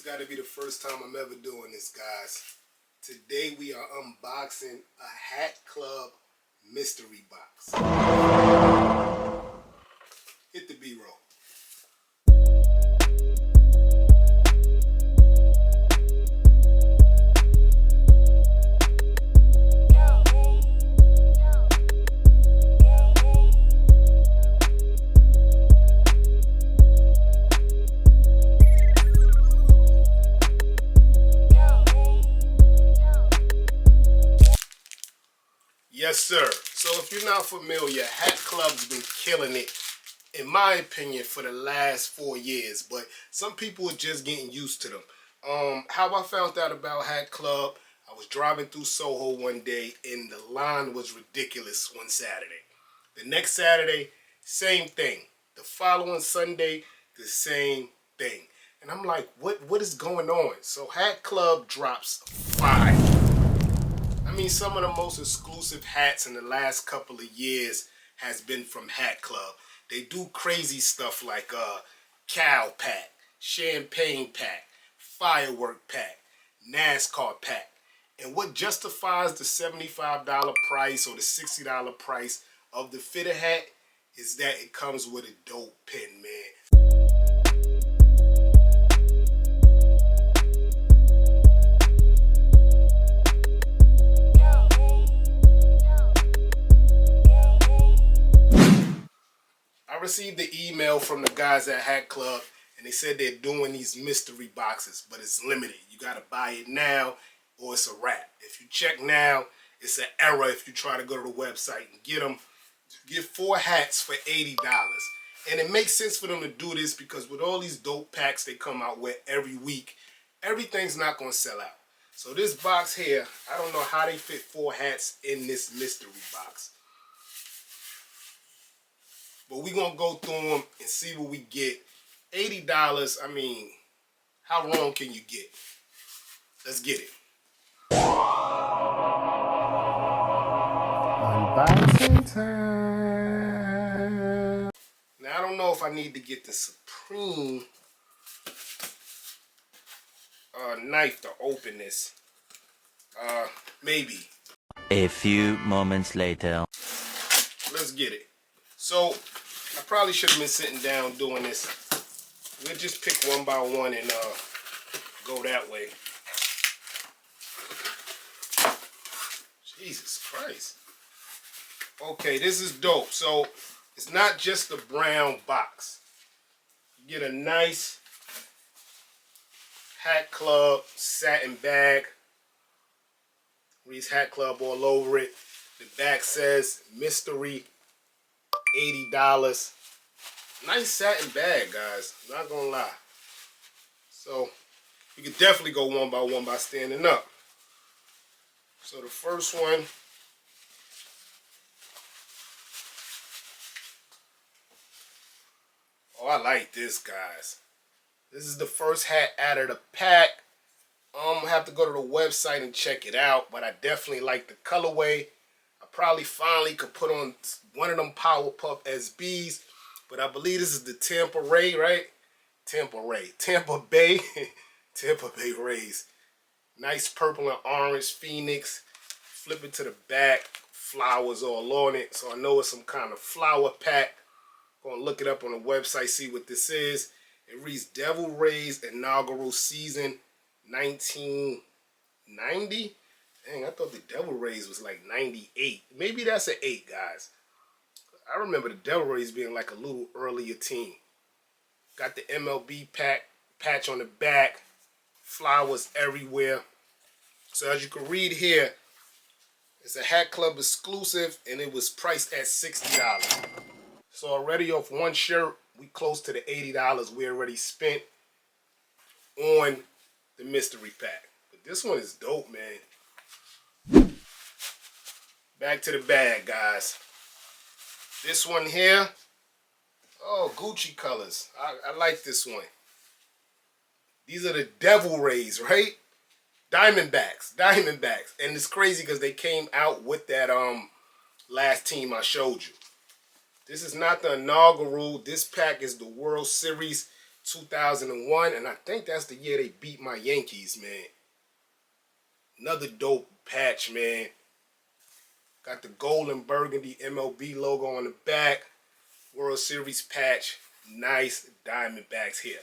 It's got to be the first time I'm ever doing this, guys. Today we are unboxing a Hat Club mystery box. Hit the B-roll. Yes, sir. So if you're not familiar, Hat Club's been killing it, in my opinion, for the last 4 years. But some people are just getting used to them. How I found out about Hat Club, I was driving through Soho one day, and the line was ridiculous one Saturday. The next Saturday, same thing. The following Sunday, the same thing. And I'm like, what is going on? So Hat Club drops 5. I mean, some of the most exclusive hats in the last couple of years has been from Hat Club. They do crazy stuff like cow pack, champagne pack, firework pack, NASCAR pack. And what justifies the $75 price or the $60 price of the fitted hat is that it comes with a dope pin, man. I received the email from the guys at Hat Club, and they said they're doing these mystery boxes, but it's limited. You gotta buy it now, or it's a wrap. If you check now, it's an error if you try to go to the website and get them. Get 4 hats for $80. And it makes sense for them to do this because with all these dope packs they come out with every week, everything's not gonna sell out. So this box here, I don't know how they fit 4 hats in this mystery box. But we're going to go through them and see what we get. $80, I mean, how wrong can you get? Let's get it. Unboxing time. Now, I don't know if I need to get the Supreme knife to open this. Maybe. A few moments later. Let's get it. So, I probably should have been sitting down doing this. We'll just pick one by one and go that way. Jesus Christ. Okay, this is dope. So, it's not just a brown box. You get a nice Hat Club satin bag. Reads Hat Club all over it. The back says mystery $80. Nice satin bag, guys. Not gonna lie. So you could definitely go one by standing up. So the first one, oh, I like this, guys. This is the first hat out of the pack. I have to go to the website and check it out, but I definitely like the colorway. Probably finally could put on one of them Powerpuff SBs, but I believe this is the Tampa Ray, right? Tampa Bay Rays. Nice purple and orange Phoenix. Flip it to the back, flowers all on it, so I know it's some kind of flower pack. Gonna look it up on the website, see what this is. It reads Devil Rays inaugural season 1990. Dang, I thought the Devil Rays was like 98. Maybe that's an 8, guys. I remember the Devil Rays being like a little earlier team. Got the MLB patch on the back. Flowers everywhere. So as you can read here, it's a Hat Club exclusive and it was priced at $60. So already off one shirt, we close to the $80 we already spent on the mystery pack. But this one is dope, man. Back to the bag, guys. This one here, oh, Gucci colors. I like this one. These are the Devil Rays, right? Diamondbacks. And it's crazy because they came out with that last team I showed you. This is not the inaugural. This pack is the World Series 2001, and I think that's the year they beat my Yankees, man. Another dope patch, man. Got the gold and burgundy MLB logo on the back. World Series patch. Nice Diamondbacks here.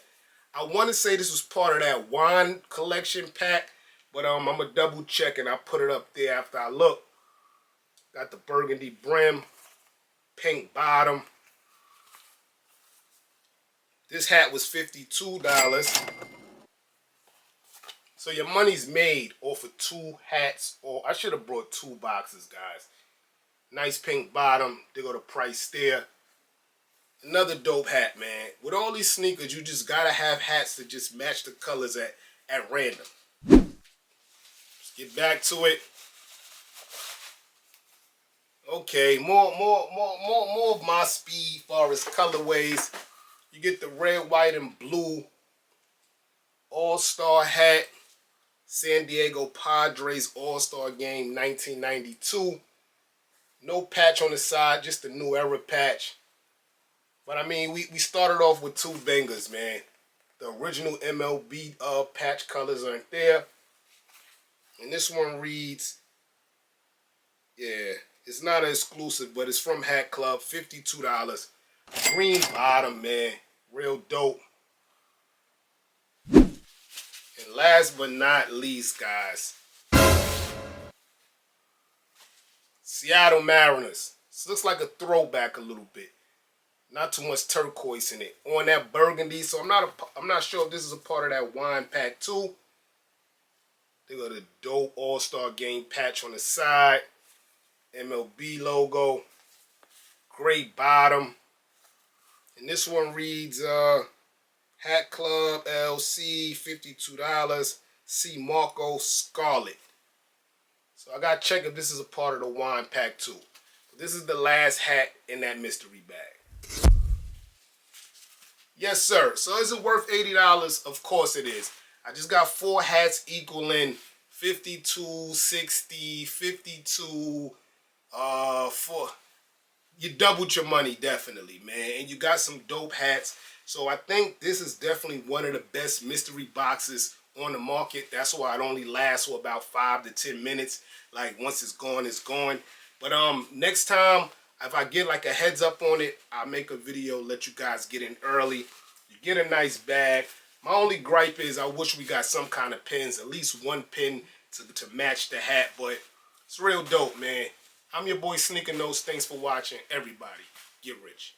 I want to say this was part of that wine collection pack, but I'm going to double check and I'll put it up there after I look. Got the burgundy brim, pink bottom. This hat was $52. So your money's made off of 2 hats, or I should have brought 2 boxes, guys. Nice pink bottom. They go the price there. Another dope hat, man. With all these sneakers, you just gotta have hats that just match the colors at random. Let's get back to it. Okay, more of my speed far as colorways. You get the red, white, and blue All-Star hat. San Diego Padres All-Star Game 1992. No patch on the side, just the new era patch. But I mean, we started off with 2 bangers, man. The original MLB patch colors aren't there. And this one reads, yeah, it's not an exclusive, but it's from Hat Club, $52. Green bottom, man. Real dope. And last but not least, guys, Seattle Mariners. This looks like a throwback a little bit. Not too much turquoise in it. On that burgundy, so I'm not sure if this is a part of that wine pack too. They got a dope All-Star Game patch on the side. MLB logo. Great bottom. And this one reads Hat Club LC, $52. C. Marco Scarlet. So I gotta check if this is a part of the wine pack too. This is the last hat in that mystery bag. Yes, sir. So is it worth $80? Of course it is. I just got 4 hats equaling 52, 60, 52, for you doubled your money, definitely, man. And you got some dope hats. So I think this is definitely one of the best mystery boxes on the market. That's why it only lasts for about 5 to 10 minutes. Like once it's gone, it's gone. But next time, if I get like a heads up on it, I'll make a video, let you guys get in early. You get a nice bag. My only gripe is I wish we got some kind of pins, at least 1 pin to match the hat. But it's real dope, man. I'm your boy Sneaker Notes. Thanks for watching. Everybody, get rich.